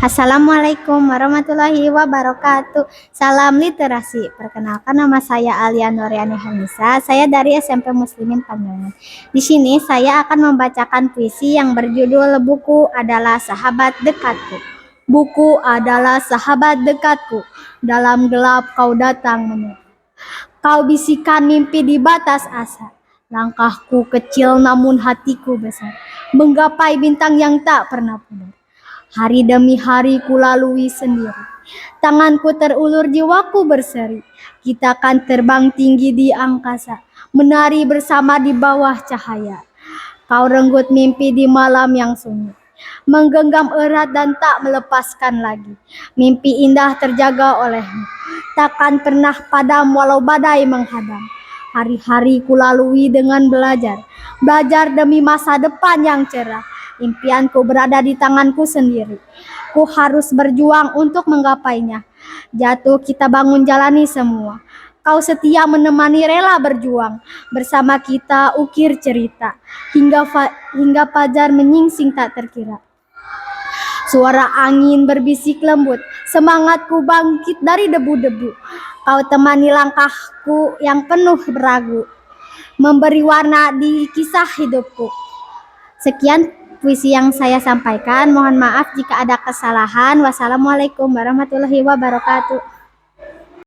Assalamualaikum warahmatullahi wabarakatuh. Salam literasi. Perkenalkan, nama saya Alia Nuriani Hanisa. Saya dari SMP Muslimin Panjungan. Di sini saya akan membacakan puisi yang berjudul Buku Adalah Sahabat Dekatku. Buku adalah sahabat dekatku. Dalam gelap kau datang menyeru. Kau bisikan mimpi di batas asa. Langkahku kecil namun hatiku besar. Menggapai bintang yang tak pernah pudar. Hari demi hari ku lalui sendiri. Tanganku terulur, jiwaku berseri. Kita akan terbang tinggi di angkasa, menari bersama di bawah cahaya. Kau renggut mimpi di malam yang sunyi, menggenggam erat dan tak melepaskan lagi. Mimpi indah terjaga olehmu, takkan pernah padam walau badai menghadang. Hari-hari ku lalui dengan belajar demi masa depan yang cerah. Impianku berada di tanganku sendiri. Ku harus berjuang untuk menggapainya. Jatuh kita bangun jalani semua. Kau setia menemani, rela berjuang. Bersama kita ukir cerita. Hingga fajar menyingsing tak terkira. Suara angin berbisik lembut. Semangatku bangkit dari debu-debu. Kau temani langkahku yang penuh beragu. Memberi warna di kisah hidupku. Sekian puisi yang saya sampaikan. Mohon maaf jika ada kesalahan. Wassalamualaikum warahmatullahi wabarakatuh.